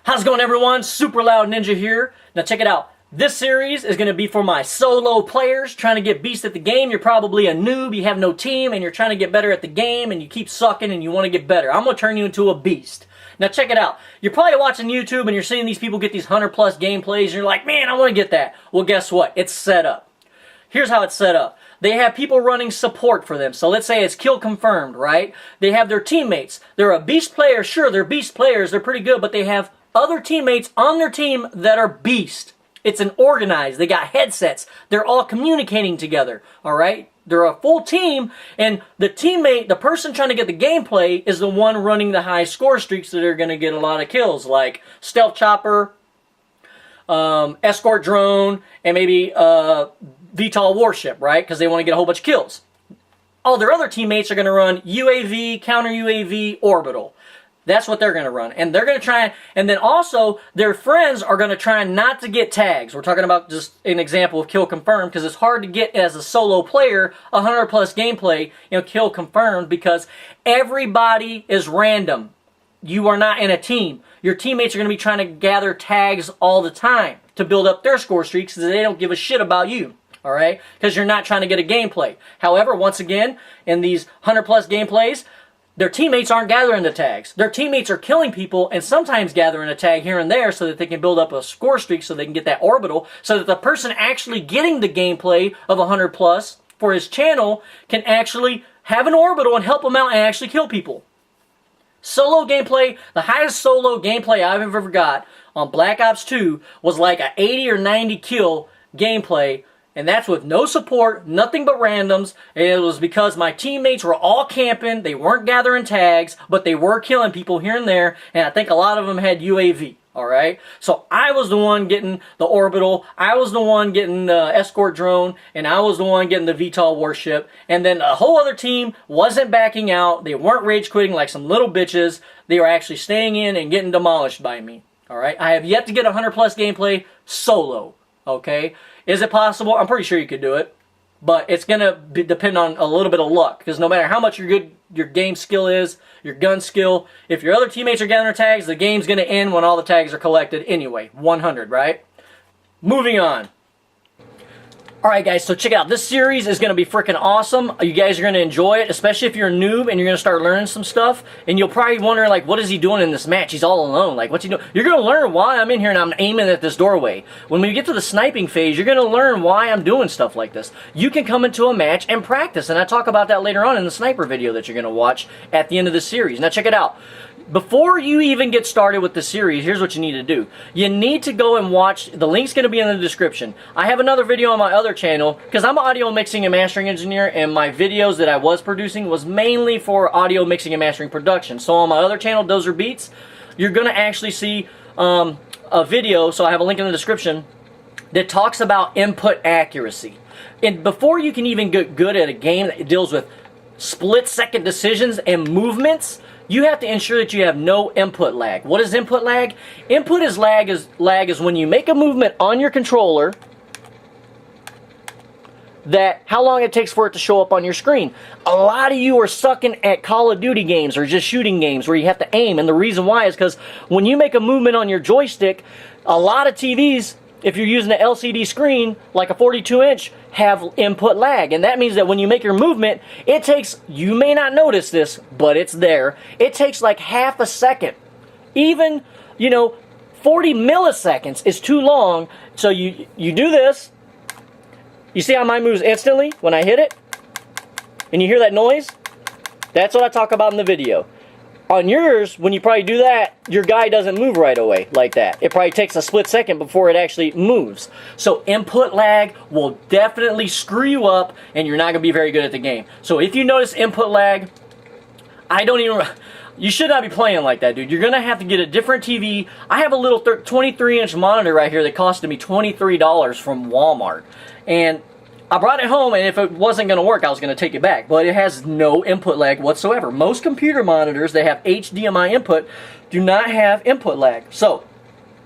How's it going, everyone? Super Loud Ninja here. Now check it out. This series is going to be for my solo players trying to get beast at the game. You're probably a noob, you have no team, and you're trying to get better at the game, and you keep sucking and you want to get better. I'm going to turn you into a beast. Now check it out. You're probably watching YouTube and you're seeing these people get these 100+ gameplays, and you're like, man, I want to get that. Well, guess what? It's set up. Here's how it's set up. They have people running support for them. So let's say it's kill confirmed, right? They have their teammates. They're a beast player. Sure, they're beast players. They're pretty good, but they have other teammates on their team that are beast. It's an organized. They got headsets. They're all communicating together, all right? They're a full team, and the teammate, the person trying to get the gameplay, is the one running the high score streaks that are going to get a lot of kills, like Stealth Chopper, Escort Drone, and maybe VTOL Warship, right? Because they want to get a whole bunch of kills. All their other teammates are going to run UAV, Counter UAV, Orbital. That's what they're going to run. And they're going to try, and then also their friends are going to try not to get tags. We're talking about just an example of kill confirmed, because it's hard to get as a solo player 100+ gameplay, kill confirmed, because everybody is random. You are not in a team. Your teammates are going to be trying to gather tags all the time to build up their score streaks, because they don't give a shit about you. All right? Because you're not trying to get a gameplay. However, once again, in these 100+ gameplays, their teammates aren't gathering the tags. Their teammates are killing people and sometimes gathering a tag here and there so that they can build up a score streak so they can get that orbital, so that the person actually getting the gameplay of 100+ for his channel can actually have an orbital and help him out and actually kill people. Solo gameplay, the highest solo gameplay I've ever got on Black Ops 2 was like a 80 or 90 kill gameplay. And that's with no support, nothing but randoms. And it was because my teammates were all camping. They weren't gathering tags, but they were killing people here and there. And I think a lot of them had UAV, all right? So I was the one getting the orbital. I was the one getting the escort drone. And I was the one getting the VTOL warship. And then a whole other team wasn't backing out. They weren't rage quitting like some little bitches. They were actually staying in and getting demolished by me, all right? I have yet to get 100+ gameplay solo, okay? Is it possible? I'm pretty sure you could do it. But it's going to depend on a little bit of luck. Because no matter how much your game skill is, your gun skill, if your other teammates are gathering tags, the game's going to end when all the tags are collected anyway. 100, right? Moving on. Alright guys, so check it out. This series is going to be freaking awesome. You guys are going to enjoy it, especially if you're a noob and you're going to start learning some stuff. And you'll probably wonder, like, what is he doing in this match? He's all alone. Like, what's he doing? You're going to learn why I'm in here and I'm aiming at this doorway. When we get to the sniping phase, you're going to learn why I'm doing stuff like this. You can come into a match and practice, and I talk about that later on in the sniper video that you're going to watch at the end of the series. Now check it out. Before you even get started with the series, here's what you need to do. You need to go and watch, the link's going to be in the description. I have another video on my other channel, because I'm an audio mixing and mastering engineer, and my videos that I was producing was mainly for audio mixing and mastering production. So on my other channel, Dozer Beats, you're going to actually see a video, so I have a link in the description, that talks about input accuracy. And before you can even get good at a game that deals with split-second decisions and movements, you have to ensure that you have no input lag. What is input lag? Input is lag is when you make a movement on your controller, that how long it takes for it to show up on your screen. A lot of you are sucking at Call of Duty games or just shooting games where you have to aim, and the reason why is because when you make a movement on your joystick, a lot of TVs, if you're using an LCD screen, like a 42-inch, have input lag. And that means that when you make your movement, it takes, you may not notice this, but it's there. It takes like half a second. Even, 40 milliseconds is too long. So you do this. You see how mine moves instantly when I hit it? And you hear that noise? That's what I talk about in the video. On yours, when you probably do that, your guy doesn't move right away like that. It probably takes a split second before it actually moves. So input lag will definitely screw you up, and you're not going to be very good at the game. So if you notice input lag, you should not be playing like that, dude. You're going to have to get a different TV. I have a little 23-inch monitor right here that costed me $23 from Walmart. And I brought it home, and if it wasn't going to work, I was going to take it back. But it has no input lag whatsoever. Most computer monitors that have HDMI input do not have input lag. So,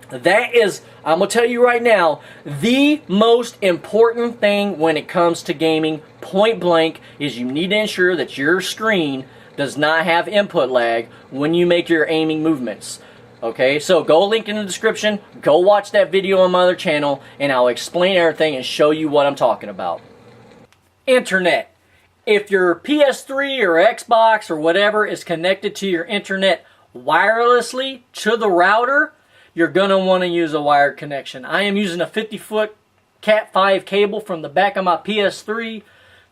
that is, I'm going to tell you right now, the most important thing when it comes to gaming, point blank, is you need to ensure that your screen does not have input lag when you make your aiming movements. Okay, so go link in the description, go watch that video on my other channel, and I'll explain everything and show you what I'm talking about. Internet. If your PS3 or Xbox or whatever is connected to your internet wirelessly to the router, you're going to want to use a wired connection. I am using a 50-foot Cat 5 cable from the back of my PS3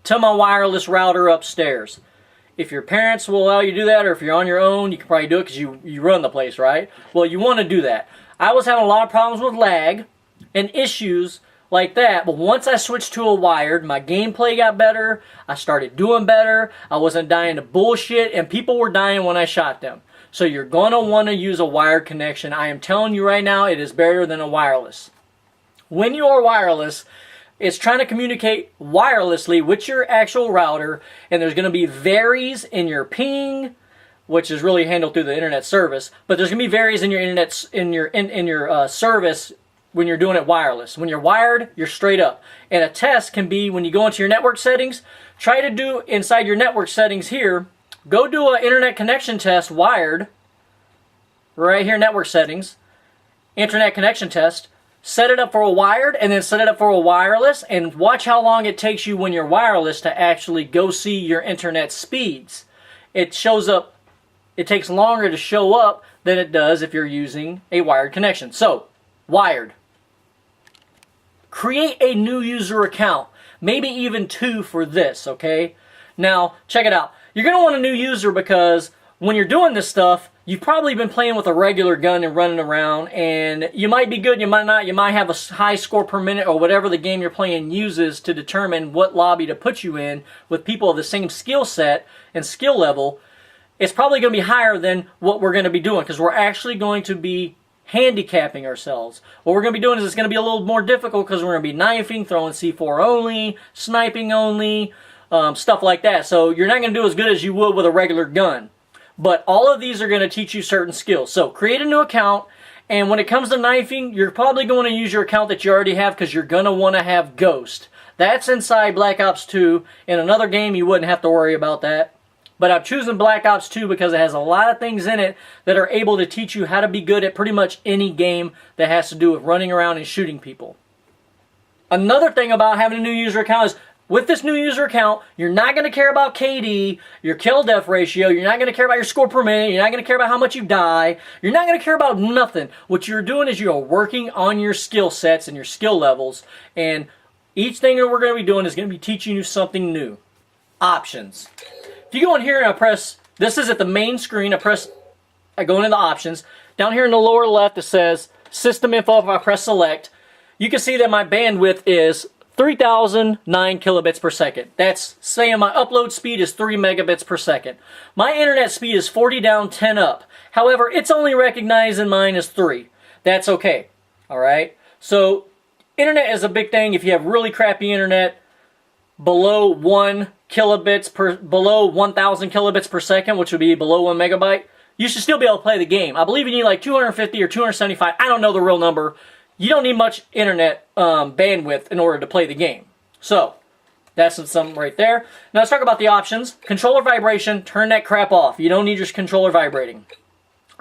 to my wireless router upstairs. If your parents will allow you to do that, or if you're on your own, you can probably do it because you run the place, right? Well, you want to do that. I was having a lot of problems with lag and issues like that, but once I switched to a wired, my gameplay got better, I started doing better, I wasn't dying to bullshit, and people were dying when I shot them. So you're going to want to use a wired connection. I am telling you right now, it is better than a wireless. When you are wireless, it's trying to communicate wirelessly with your actual router, and there's going to be varies in your ping, which is really handled through the internet service, but there's going to be varies in your internet in your service when you're doing it wireless. When you're wired, you're straight up. And a test can be when you go into your network settings, try to do inside your network settings here, go do an internet connection test wired, right here, network settings, internet connection test. Set it up for a wired and then set it up for a wireless, and watch how long it takes you when you're wireless to actually go see your internet speeds. It shows up, it takes longer to show up than it does if you're using a wired connection. So, wired. Create a new user account, maybe even 2 for this, okay? Now, check it out. You're going to want a new user because when you're doing this stuff, you've probably been playing with a regular gun and running around, and you might be good, you might not, you might have a high score per minute or whatever the game you're playing uses to determine what lobby to put you in with people of the same skill set and skill level. It's probably going to be higher than what we're going to be doing because we're actually going to be handicapping ourselves. What we're going to be doing is it's going to be a little more difficult because we're going to be knifing, throwing C4 only, sniping only, stuff like that. So you're not going to do as good as you would with a regular gun. But all of these are going to teach you certain skills. So create a new account, and when it comes to knifing, you're probably going to use your account that you already have because you're going to want to have Ghost. That's inside Black Ops 2. In another game, you wouldn't have to worry about that. But I'm choosing Black Ops 2 because it has a lot of things in it that are able to teach you how to be good at pretty much any game that has to do with running around and shooting people. Another thing about having a new user account is with this new user account, you're not going to care about KD, your kill-death ratio, you're not going to care about your score per minute, you're not going to care about how much you die, you're not going to care about nothing. What you're doing is you're working on your skill sets and your skill levels, and each thing that we're going to be doing is going to be teaching you something new. Options. If you go in here and I press, this is at the main screen, I go into the options. Down here in the lower left it says System Info. If I press Select, you can see that my bandwidth is 3009 kilobits per second. That's saying my upload speed is 3 megabits per second. My internet speed is 40 down, 10 up. However, it's only recognizing mine as 3. That's okay. Alright? So, internet is a big thing. If you have really crappy internet, below 1 kilobits per, below 1000 kilobits per second, which would be below 1 megabyte, you should still be able to play the game. I believe you need like 250 or 275. I don't know the real number. You don't need much internet bandwidth in order to play the game. So, that's something right there. Now let's talk about the options. Controller vibration, turn that crap off. You don't need your controller vibrating.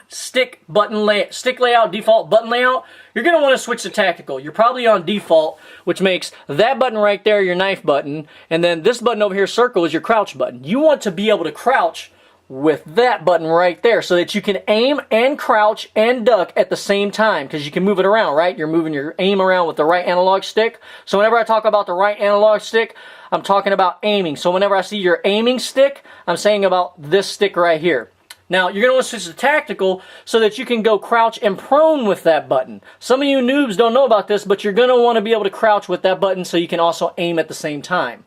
Stick layout, default button layout. You're going to want to switch to tactical. You're probably on default, which makes that button right there your knife button, and then this button over here, circle, is your crouch button. You want to be able to crouch with that button right there so that you can aim and crouch and duck at the same time because you can move it around, right? You're moving your aim around with the right analog stick. So whenever I talk about the right analog stick, I'm talking about aiming. So whenever I see your aiming stick, I'm saying about this stick right here. Now, you're going to want to switch to tactical so that you can go crouch and prone with that button. Some of you noobs don't know about this, but you're going to want to be able to crouch with that button so you can also aim at the same time.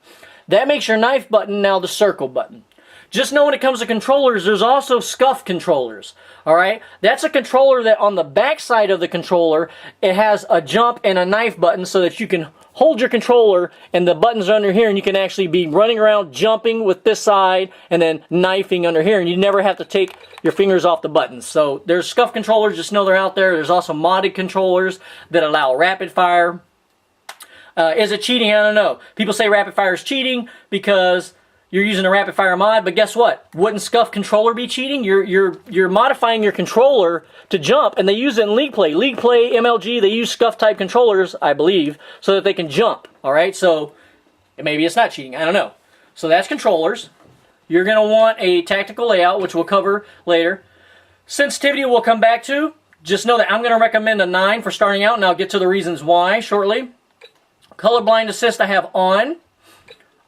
That makes your knife button now the circle button. Just know when it comes to controllers, there's also scuff controllers. Alright? That's a controller that on the back side of the controller, it has a jump and a knife button so that you can hold your controller and the buttons are under here and you can actually be running around jumping with this side and then knifing under here and you never have to take your fingers off the buttons. So there's scuff controllers, just know they're out there. There's also modded controllers that allow rapid fire. Is it cheating? I don't know. People say rapid fire is cheating because you're using a rapid fire mod, but guess what? Wouldn't Scuff controller be cheating? You're modifying your controller to jump, and they use it in League Play. League Play, MLG, they use Scuff type controllers, I believe, so that they can jump. Alright, so maybe it's not cheating, I don't know. So that's controllers. You're going to want a tactical layout, which we'll cover later. Sensitivity we'll come back to. Just know that I'm going to recommend a 9 for starting out, and I'll get to the reasons why shortly. Colorblind assist I have on.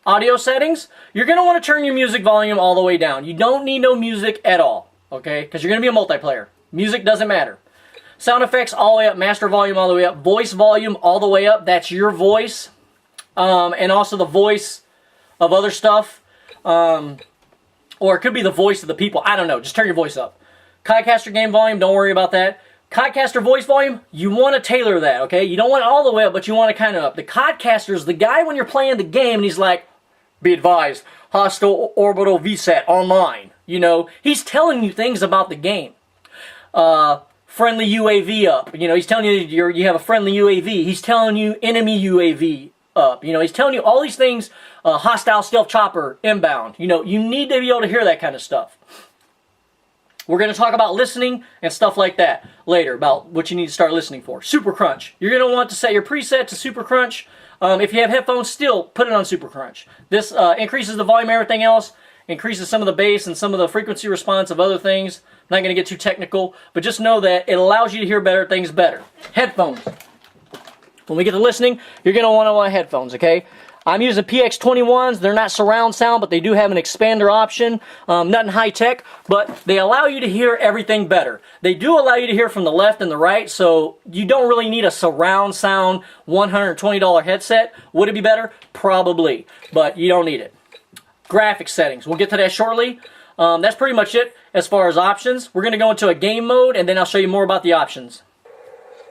Audio settings, you're going to want to turn your music volume all the way down. You don't need no music at all, okay? Because you're going to be a multiplayer. Music doesn't matter. Sound effects all the way up, master volume all the way up, voice volume all the way up. That's your voice, and also the voice of other stuff, or it could be the voice of the people. I don't know. Just turn your voice up. Codcaster game volume, don't worry about that. Codcaster voice volume, you want to tailor that, okay? You don't want it all the way up, but you want it kind of up. The Codcaster is the guy when you're playing the game and he's like, be advised, hostile orbital VSAT online. You know, he's telling you things about the game. Friendly UAV up. You know, he's telling you you have a friendly UAV. He's telling you enemy UAV up. You know, he's telling you all these things. Hostile stealth chopper inbound. You know, you need to be able to hear that kind of stuff. We're going to talk about listening and stuff like that later, about what you need to start listening for. Super Crunch. You're going to want to set your preset to Super Crunch. If you have headphones, still put it on Super Crunch. This increases the volume of everything else, increases some of the bass and some of the frequency response of other things. I'm not going to get too technical, but just know that it allows you to hear better things better. Headphones. When we get to listening, you're going to want headphones, okay? I'm using PX21s. They're not surround sound, but they do have an expander option. Nothing high tech, but they allow you to hear everything better. They do allow you to hear from the left and the right, so you don't really need a surround sound $120 headset. Would it be better? Probably, but you don't need it. Graphics settings. We'll get to that shortly. That's pretty much it as far as options. We're going to go into a game mode, and then I'll show you more about the options.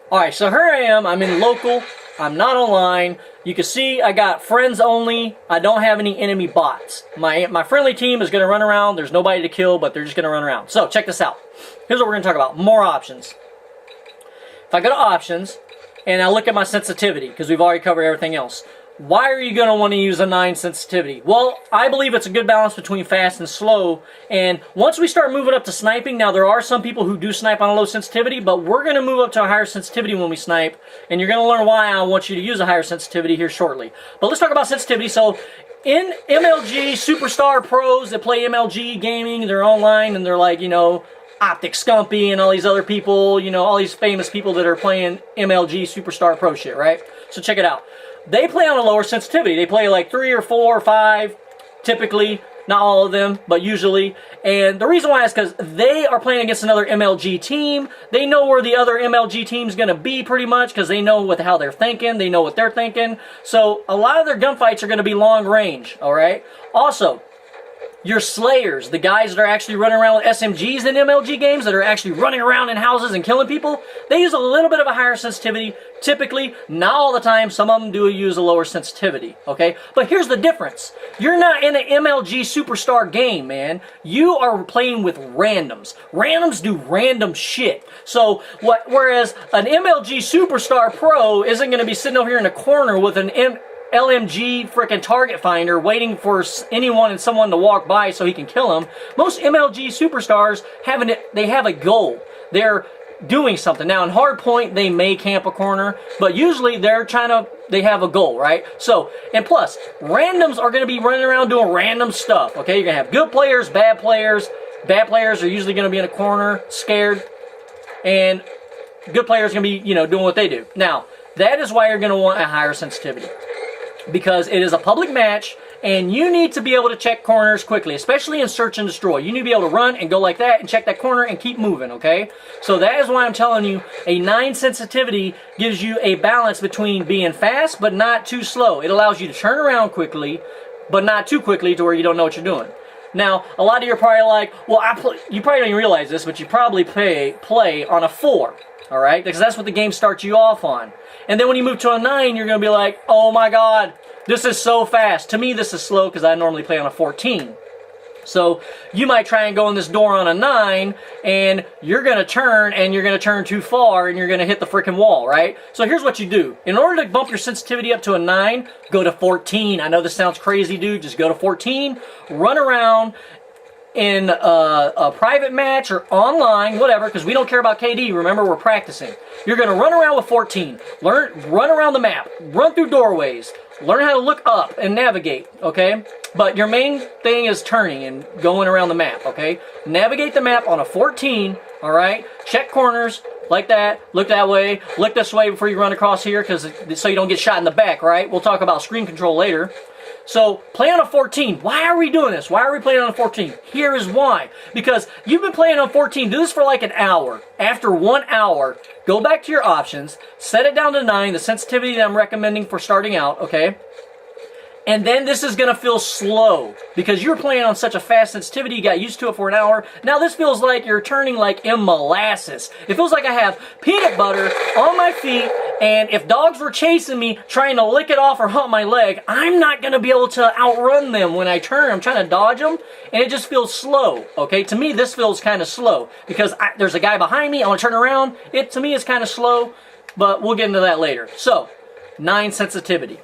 Alright, so here I am. I'm in local. I'm not online. You can see I got friends only. I don't have any enemy bots. My friendly team is going to run around. There's nobody to kill, but they're just going to run around. So check this out. Here's what we're going to talk about. More options. If I go to options and I look at my sensitivity, because we've already covered everything else. Why are you going to want to use a 9 sensitivity? Well, I believe it's a good balance between fast and slow. And once we start moving up to sniping, now there are some people who do snipe on a low sensitivity, but we're going to move up to a higher sensitivity when we snipe. And you're going to learn why I want you to use a higher sensitivity here shortly. But let's talk about sensitivity. So in MLG Superstar pros that play MLG gaming, they're online and they're like, you know, Optic Scumpy and all these other people, you know, all these famous people that are playing MLG Superstar Pro shit, right? So check it out. They play on a lower sensitivity. They play like 3 or 4 or 5, typically. Not all of them, but usually. And the reason why is because they are playing against another MLG team. They know where the other MLG team's going to be pretty much because they know how they're thinking. They know what they're thinking. So a lot of their gunfights are going to be long range, alright? Also, your slayers, the guys that are actually running around with SMGs in MLG games, that are actually running around in houses and killing people, they use a little bit of a higher sensitivity. Typically, not all the time, some of them do use a lower sensitivity, okay? But here's the difference. You're not in an MLG Superstar game, man. You are playing with randoms. Randoms do random shit. So, whereas an MLG Superstar Pro isn't going to be sitting over here in a corner with an LMG freaking target finder waiting for anyone and someone to walk by so he can kill them. Most MLG superstars have a goal. They're doing something. Now in hardpoint they may camp a corner, but usually they have a goal, right? So, and plus, randoms are going to be running around doing random stuff, okay? You're going to have good players, bad players. Bad players are usually going to be in a corner, scared, and good players are going to be, you know, doing what they do. Now, that is why you're going to want a higher sensitivity. Because it is a public match, and you need to be able to check corners quickly, especially in search and destroy. You need to be able to run and go like that and check that corner and keep moving, okay? So that is why I'm telling you, a 9 sensitivity gives you a balance between being fast but not too slow. It allows you to turn around quickly, but not too quickly to where you don't know what you're doing. Now, a lot of you are probably like, well, you probably don't even realize this, but you probably play on a 4, all right? Because that's what the game starts you off on. And then when you move to a 9, you're going to be like, oh my god, this is so fast. To me, this is slow because I normally play on a 14. So you might try and go in this door on a 9, and you're going to turn too far, and you're going to hit the freaking wall, right? So here's what you do. In order to bump your sensitivity up to a 9, go to 14. I know this sounds crazy, dude. Just go to 14, run around in a private match or online, whatever, because we don't care about KD. Remember, we're practicing. You're going to run around with 14. Run around the map. Run through doorways. Learn how to look up and navigate, okay? But your main thing is turning and going around the map, okay? Navigate the map on a 14, all right? Check corners like that. Look that way. Look this way before you run across here, so you don't get shot in the back, right? We'll talk about screen control later. So, play on a 14. Why are we doing this? Why are we playing on a 14? Here is why. Because you've been playing on 14. Do this for like an hour. After 1 hour, go back to your options. Set it down to 9, the sensitivity that I'm recommending for starting out, okay? And then this is going to feel slow because you're playing on such a fast sensitivity, you got used to it for an hour. Now this feels like you're turning like in molasses. It feels like I have peanut butter on my feet, and if dogs were chasing me trying to lick it off or hump my leg, I'm not going to be able to outrun them when I turn. I'm trying to dodge them, and it just feels slow, okay? To me, this feels kind of slow because there's a guy behind me. I want to turn around. To me, it's kind of slow, but we'll get into that later. So, 9 sensitivity.